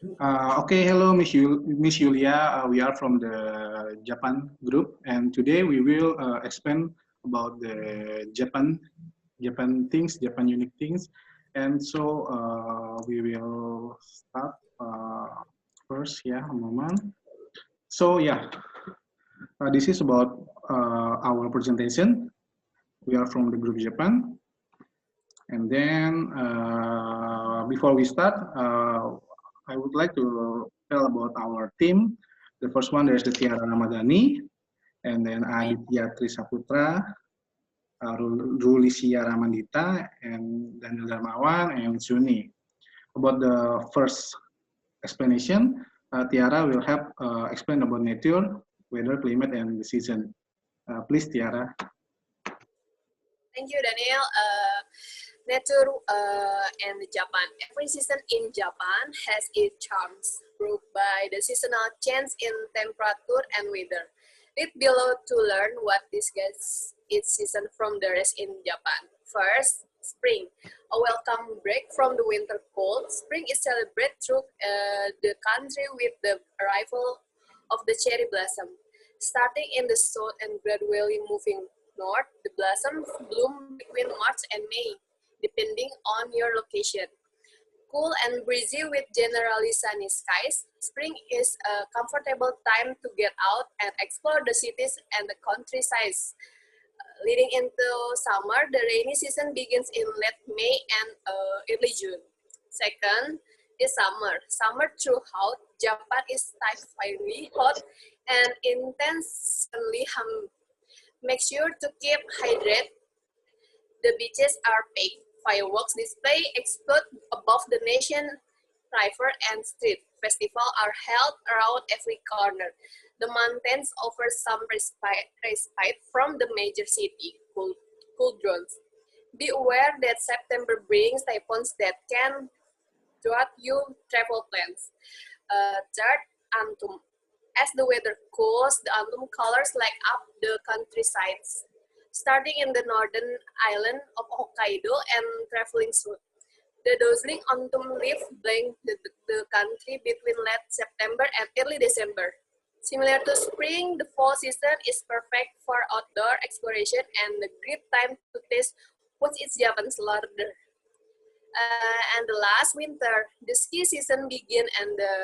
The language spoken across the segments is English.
Okay, hello, Miss Julia. We are from the Japan group, and today we will explain about the Japan things, Japan unique things, and so we will start first. Yeah, a moment. So yeah, this is about our presentation. We are from the group Japan, and then before we start, I would like to tell about our team. The first one, there's the Tiara Ramadhani, and then Aditya Trisaputra, Rulisia Ramandita, and Daniel Darmawan, and Suni. About the first explanation, Tiara will help explain about nature, weather, climate, and the season. Please, Tiara. Thank you, Daniel. Nature and Japan. Every season in Japan has its charms, proved by the seasonal change in temperature and weather. Read below to learn what distinguishes each season from the rest in Japan. First, spring. A welcome break from the winter cold. Spring is celebrated through the country with the arrival of the cherry blossom. Starting in the south and gradually moving north, the blossoms bloom between March and May, depending on your location. Cool and breezy with generally sunny skies, spring is a comfortable time to get out and explore the cities and the countryside. Leading into summer, the rainy season begins in late May and early June. Second is summer. Summer throughout Japan is typically hot and intensely humid. Make sure to keep hydrated. The beaches are packed. Fireworks display explode above the nation. River and street festival are held around every corner. The mountains offer some respite from the major city, cool drones. Be aware that September brings typhoons that can thwart your travel plans. Third, autumn. As the weather cools, the autumn colors light up the countrysides, starting in the northern island of Hokkaido and traveling south. The dazzling autumn leaf blanket the country between late September and early December. Similar to spring, the fall season is perfect for outdoor exploration and a great time to taste what is Japan's larder. And the last winter, the ski season begin and the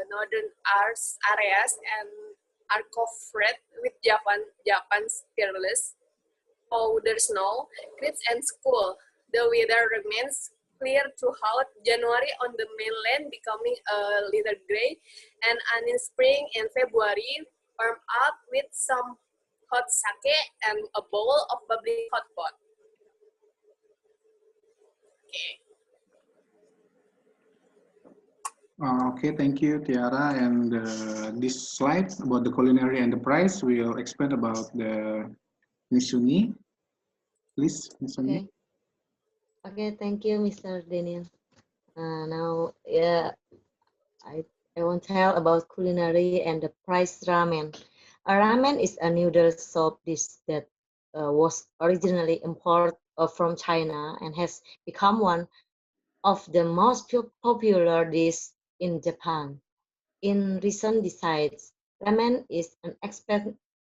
northern Alps areas and are covered with Japan's fearless powder snow, crisp and cool. The weather remains clear throughout January on the mainland, becoming a little gray, and in spring and February, warm up with some hot sake and a bowl of bubbling hot pot. Okay. Okay, thank you, Tiara. And this slide about the culinary and the price will explain about the Nisuni. Please, Nisuni. Okay, thank you, Mr. Daniel. Now, I want to tell about culinary and the price ramen. A ramen is a noodle soup dish that was originally imported from China and has become one of the most popular dishes in Japan. In recent decades, ramen is an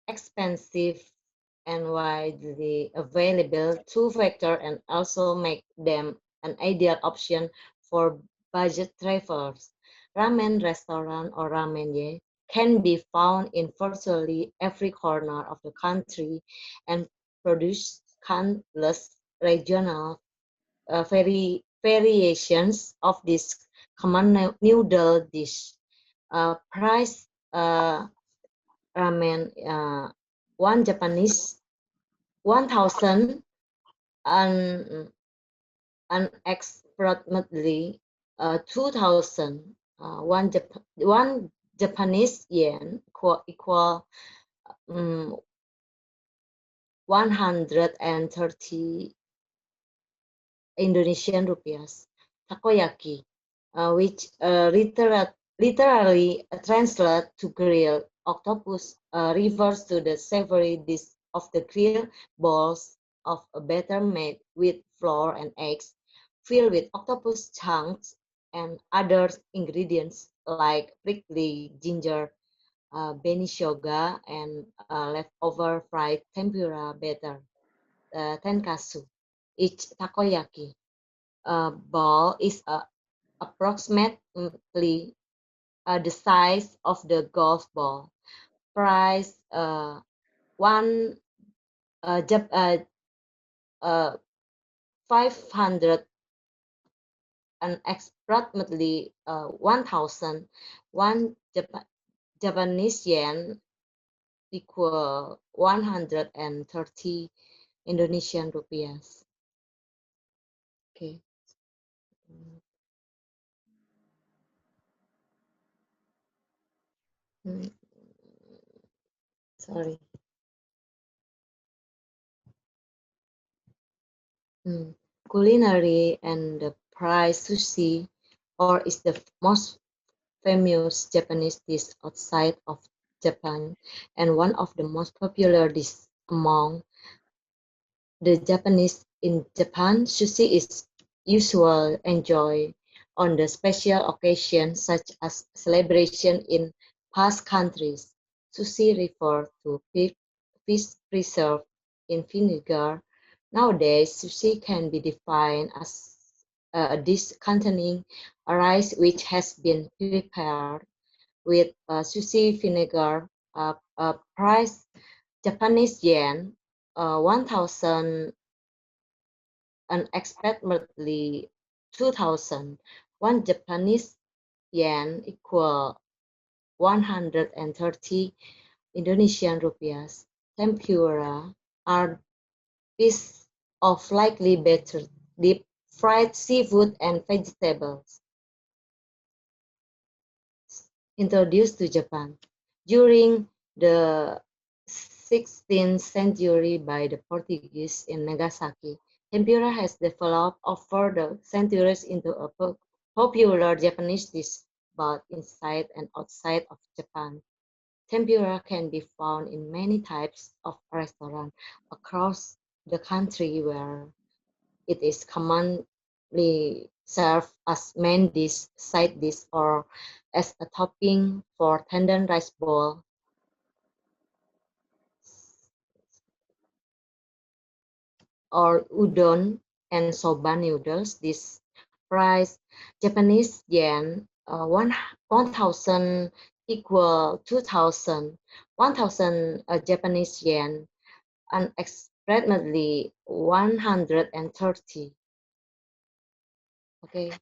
expensive and widely available two-factor and also make them an ideal option for budget travelers. Ramen restaurant or ramen can be found in virtually every corner of the country and produce countless regional variations of this common noodle dish. Price ramen one Japanese 1,000 and approximately 2,000 one Japanese yen equal 130 Indonesian rupiahs. Takoyaki, which literally translates to grilled octopus, refers to the savory dish of the grilled balls of a batter made with flour and eggs, filled with octopus chunks and other ingredients like prickly ginger, benishoga, and leftover fried tempura batter, tenkatsu. Each takoyaki ball is approximately the size of the golf ball. Price one Jap 500 and approximately 1,000 one Japanese yen equal 130 Indonesian rupiahs. Okay. Sorry. Culinary and the price sushi, or is the most famous Japanese dish outside of Japan and one of the most popular dishes among the Japanese in Japan. Sushi is usually enjoyed on the special occasions such as celebration in past countries. Sushi refers to fish preserved in vinegar. Nowadays, sushi can be defined as a dish containing a rice which has been prepared with sushi vinegar. Price Japanese yen 1,000 and approximately 2,000. One Japanese yen equal 130 Indonesian rupiahs. Tempura are pieces of lightly battered deep fried seafood and vegetables introduced to Japan during the 16th century by the Portuguese in Nagasaki. Tempura has developed over the centuries into a popular Japanese dish both inside and outside of Japan. Tempura can be found in many types of restaurants across the country where it is commonly served as main dish, side dish, or as a topping for tender rice bowl. Or udon and soba noodles. This price Japanese yen 1,000 equal 2,000. 1,000 Japanese yen and approximately 130. Okay.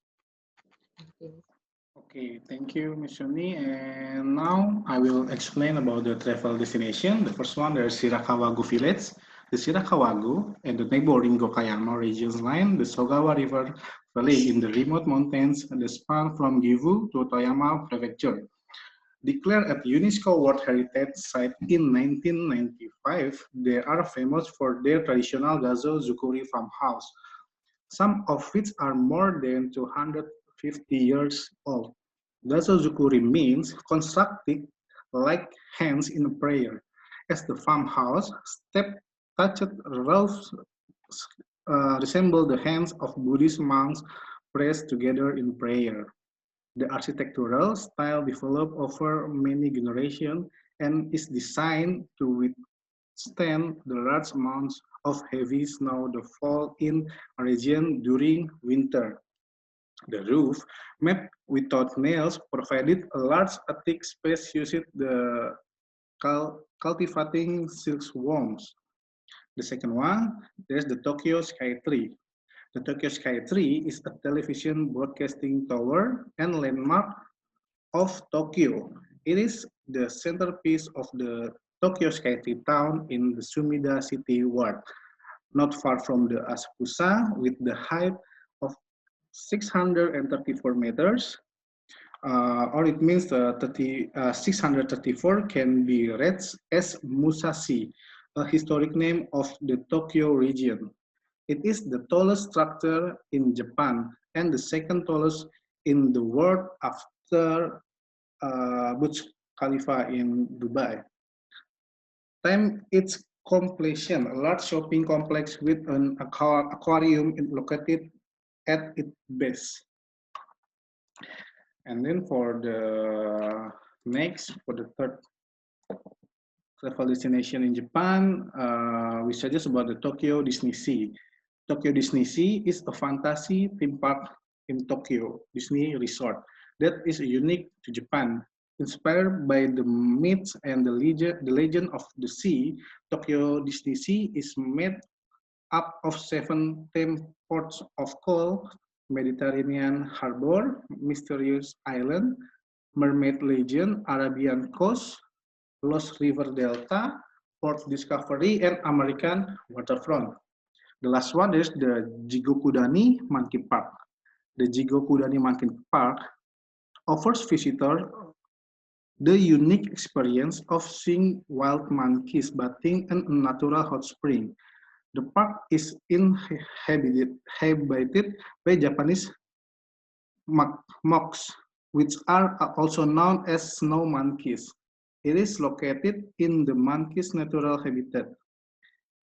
Okay, thank you, Ms. Shoni. And now I will explain about the travel destination. The first one, there's Shirakawagu Village. The Shirakawagu and the neighboring Gokayama regions line the Sogawa River Valley in the remote mountains that span from Gifu to Toyama Prefecture. Declared a UNESCO World Heritage Site in 1995, they are famous for their traditional Gazo Zukuri farmhouse, some of which are more than 250 years old. Gasozukuri means constructed like hands in a prayer, as the farmhouse step-touched roofs resemble the hands of Buddhist monks pressed together in prayer. The architectural style developed over many generations and is designed to withstand the large amounts of heavy snow that fall in a region during winter. The roof, made without nails, provided a large attic space using the cultivating silkworms. The second one, there's the Tokyo Sky Tree. The Tokyo Sky Tree is a television broadcasting tower and landmark of Tokyo. It is the centerpiece of the Tokyo Sky Tree town in the Sumida City ward, not far from the Asakusa, with the height of 634 meters, or it means 634 can be read as Musashi, a historic name of the Tokyo region. It is the tallest structure in Japan and the second tallest in the world after Burj Khalifa in Dubai. Time its completion, a large shopping complex with an aquarium located at its base. And then for the third travel destination in Japan, we suggest about the Tokyo Disney Sea. Tokyo Disney Sea is a fantasy theme park in Tokyo Disney Resort that is unique to Japan. Inspired by the myths and the legend of the sea, Tokyo Disney Sea is made up of 7 ports of call, Mediterranean Harbor, Mysterious Island, Mermaid Legend, Arabian Coast, Lost River Delta, Port Discovery, and American Waterfront. The last one is the Jigokudani Monkey Park. The Jigokudani Monkey Park offers visitors the unique experience of seeing wild monkeys bathing in a natural hot spring. The park is inhabited by Japanese mocs, which are also known as snow monkeys. It is located in the monkey's natural habitat,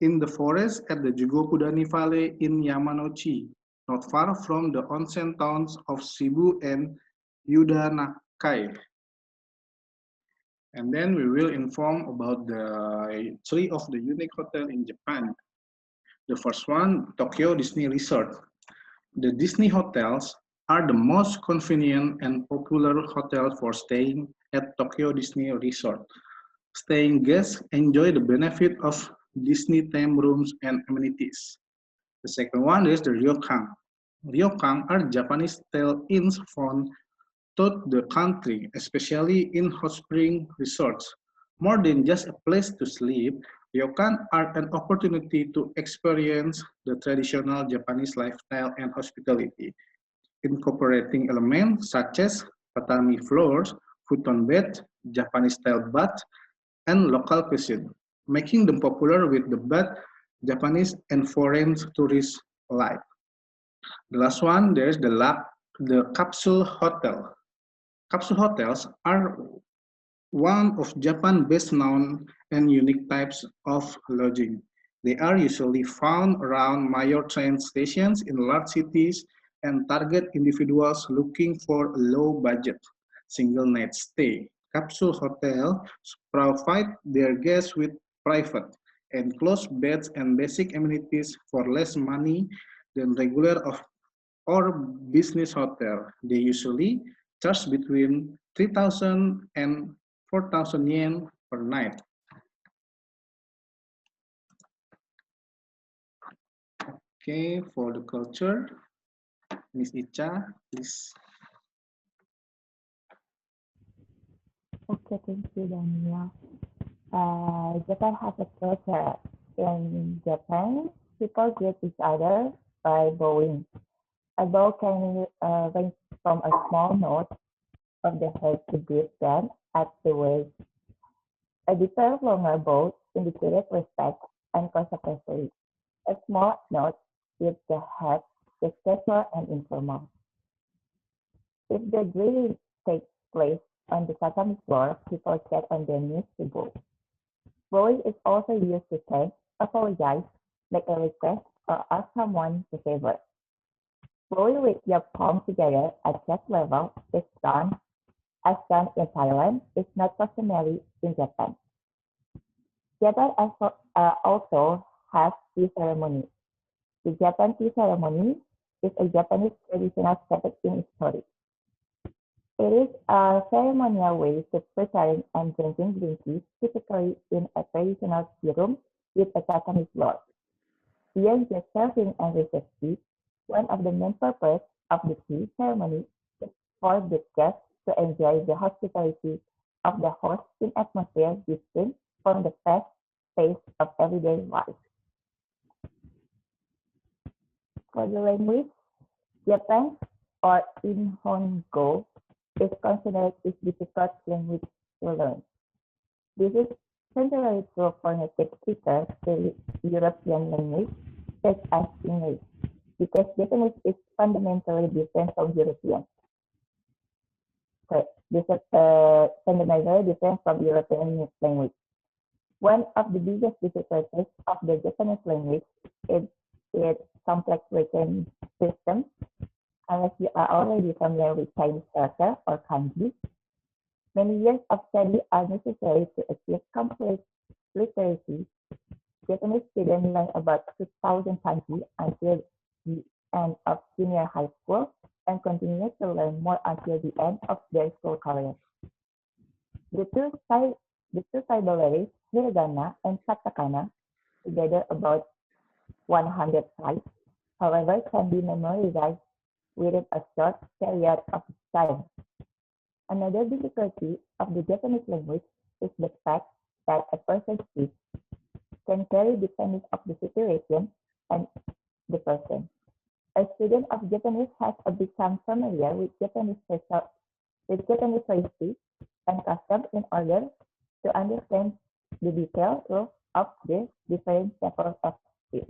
in the forest at the Jigokudani Valley in Yamanouchi, not far from the onsen towns of Shibu and Yudanakai. And then we will inform about the 3 of the unique hotel in Japan. The first one, Tokyo Disney Resort. The Disney hotels are the most convenient and popular hotels for staying at Tokyo Disney Resort. Staying guests enjoy the benefit of Disney-themed rooms and amenities. The second one is the ryokan. Ryokan are Japanese-style inns found throughout the country, especially in hot spring resorts. More than just a place to sleep, ryokan are an opportunity to experience the traditional Japanese lifestyle and hospitality, incorporating elements such as tatami floors, futon bed, Japanese-style bath, and local cuisine, making them popular with the both Japanese and foreign tourists alike. The last one, there's the capsule hotel. Capsule hotels are one of Japan's best known and unique types of lodging. They are usually found around major train stations in large cities and target individuals looking for a low budget single night stay. Capsule hotels provide their guests with private, enclosed beds and basic amenities for less money than regular or business hotel. They usually charge between 3,000 and 4,000 yen per night. Okay, for the culture, Miss Icha, please. Okay, thank you, Daniel. Japan has a culture. In Japan, people greet each other by bowing. A bow can range from a small nod of the head to greet them at the waist. A deeper, longer bow indicated respect and consequently. A small nod gives the head is casual and informal. If the greeting takes place on the tatami floor, people get on their knees to bow. Bowing is also used to thank, apologize, make a request, or ask someone to favor. Bowing with your palms together at chest level is done, as done in Thailand, is not customary in Japan. Japan also has tea ceremony. The Japan tea ceremony is a Japanese traditional setting in history. It is a ceremonial way to preparing and drinking green tea, typically in a traditional tea room with a tatami floor. Beyond just serving and receiving tea, one of the main purposes of the tea ceremony is for the guests to enjoy the hospitality of the host in atmosphere distinct from the fast pace of everyday life. For the language, Japanese or Nihongo is considered a difficult language to learn. This is generally true for native speakers to European language such as English, because Japanese is fundamentally different from European. This is fundamentally different from European language. One of the biggest difficulties of the Japanese language is its complex written system. Unless you are already familiar with Chinese character or kanji, many years of study are necessary to achieve complete literacy. Japanese students learn about 2,000 kanji until the end of junior high school and continue to learn more until the end of their school career. The two syllables, hiragana and katakana, together about 100 sides, however, can be memorized within a short period of time. Another difficulty of the Japanese language is the fact that a person's speech can vary depending on the situation and the person. A student of Japanese has become familiar with Japanese phrases and customs in order to understand the detailed rules of the different levels of speech.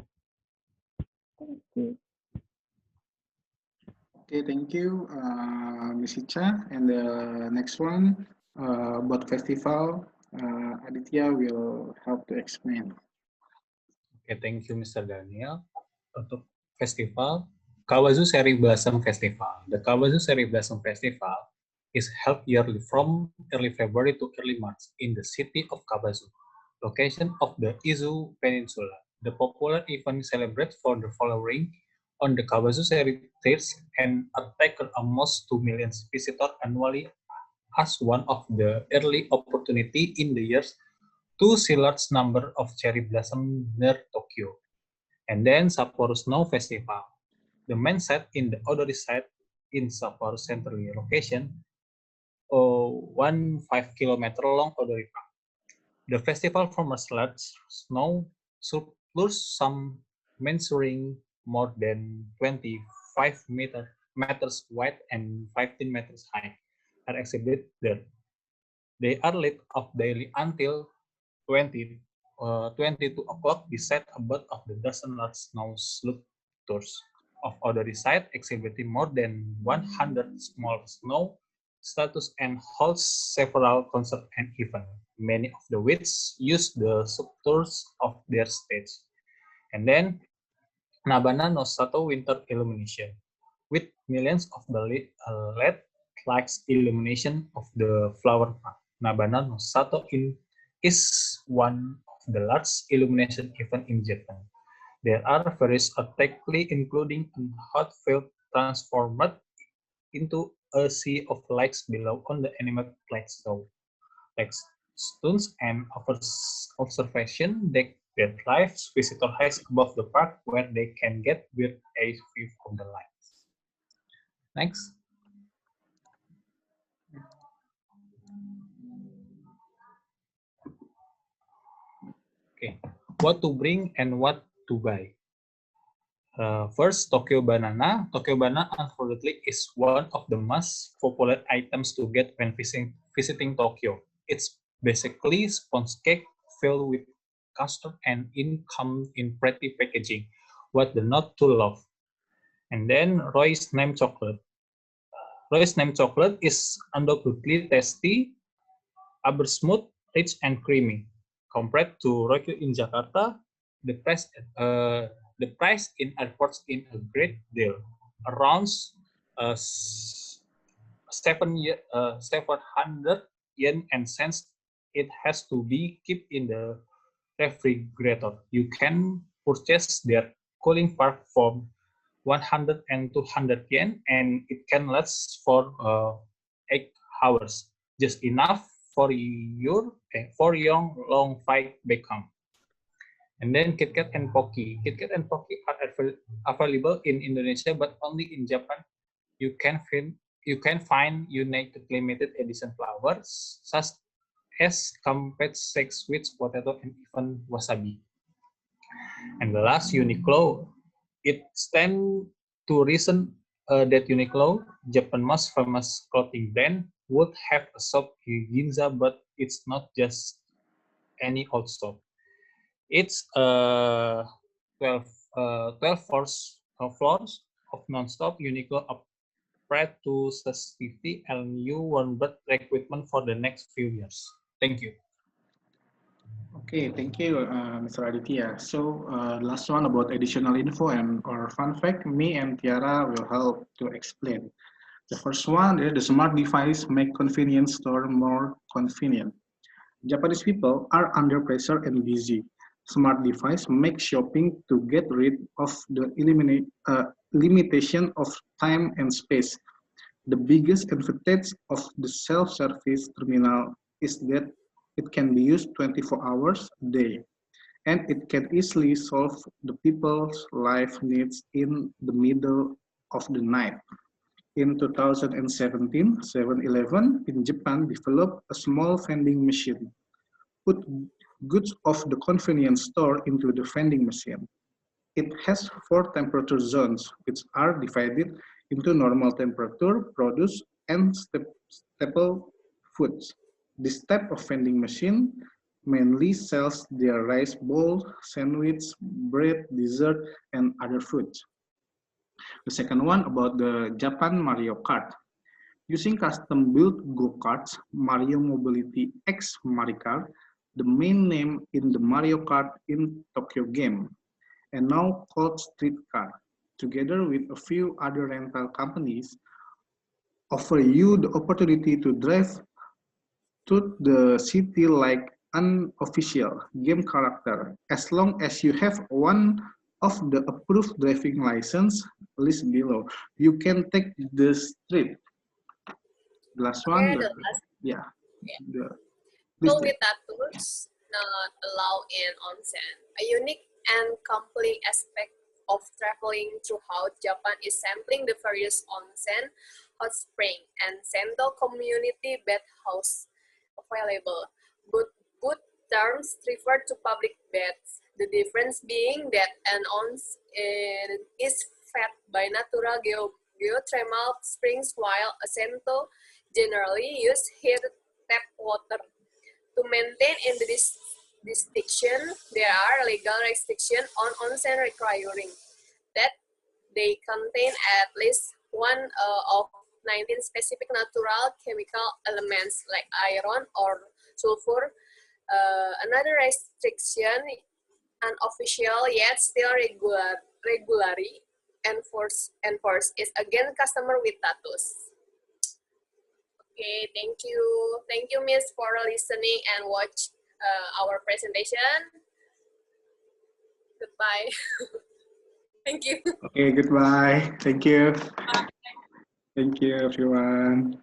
Thank you. Okay, thank you, Ms. Icha. And the next one about festival, Aditya will help to explain. Okay, thank you, Mr. Daniel. Untuk festival, Kawazu Cherry Blossom Festival. The Kawazu Cherry Blossom Festival is held yearly from early February to early March in the city of Kawazu, location of the Izu Peninsula. The popular event celebrates for the following on the Kawazu Cherry Trails and attracted almost 2 million visitors annually as one of the early opportunity in the years to see large number of cherry blossom near Tokyo. And then Sapporo Snow Festival. The main site in the Odori site in Sapporo central location, 1 5 kilometer long Odori Park. The festival formers large snow surplus, some measuring more than 25 meters wide and 15 meters high, are exhibited there. They are lit up daily until 22 o'clock beside about of the dozen large snow slope tours of Odori site exhibiting more than 100 small snow statues and holds several concerts and events, many of the which use the sub-tours of their stage. And then Nabana no Sato winter illumination with millions of the LED lights illumination of the flower park. Nabana no Sato is one of the largest illumination event in Japan. There are various spectacles, including a hot field transformed into a sea of lights below on the animated light show, like stones and observation deck that drives visitor heights above the park where they can get weird eye view of the lights. Next. Okay, what to bring and what to buy. First, Tokyo Banana. Tokyo Banana, unfortunately, is one of the most popular items to get when visiting Tokyo. It's basically sponge cake filled with custard and comes in pretty packaging. What the not to love. And then Roy's Name Chocolate. Roy's Name Chocolate is undoubtedly tasty, smooth, rich, and creamy. Compared to Royco in Jakarta, the price in airports is a great deal, around 700 yen and cents. It has to be kept in the refrigerator. You can purchase their cooling part for 100 and 200 yen, and it can last for 8 hours, just enough for your long flight back home. And then KitKat and Pocky. KitKat and Pocky are available in Indonesia, but only in Japan. You can find unique limited edition flowers, such as Campet 6 with potato and even wasabi. And the last, Uniqlo. It stands to reason that Uniqlo, Japan's most famous clothing brand, would have a shop in Ginza, but it's not just any old shop. It's 12 floors of non-stop Uniqlo upgrade to sustainability and new one but equipment for the next few years. Thank you. Okay, thank you, Mr. Aditya. So, last one about additional info and or fun fact, me and Tiara will help to explain. The first one is the smart device make convenience store more convenient. Japanese people are under pressure and busy. Smart device make shopping to get rid of the limitation of time and space. The biggest advantage of the self-service terminal is that it can be used 24 hours a day, and it can easily solve the people's life needs in the middle of the night. In 2017, 7-Eleven in Japan developed a small vending machine, put goods of the convenience store into the vending machine. It has 4 temperature zones, which are divided into normal temperature, produce, and staple foods. This type of vending machine mainly sells their rice bowl, sandwich, bread, dessert, and other foods. The second one about the Japan Mario Kart. Using custom-built go-karts, Mario Mobility X Maricar, the main name in the Mario Kart in Tokyo game, and now called Streetcar, together with a few other rental companies, offer you the opportunity to drive to the city like an official game character, as long as you have one of the approved driving license list below. You can take the street. The last Okay, one, the last. yeah, Yeah. the, People with tattoos not allowed in onsen. A unique and complete aspect of traveling throughout Japan is sampling the various onsen, hot spring, and Sento community bathhouse available. Both terms refer to public baths. The difference being that an onsen is fed by natural geothermal springs, while a Sento generally use heated tap water. To maintain in this distinction, there are legal restrictions on onsen requiring that they contain at least one of 19 specific natural chemical elements like iron or sulfur. Another restriction, unofficial yet still regularly enforced, is against customer with tattoos. Okay, thank you. Thank you, Miss, for listening and watch our presentation. Goodbye. Thank you. Okay, goodbye. Thank you. Bye. Thank you, everyone.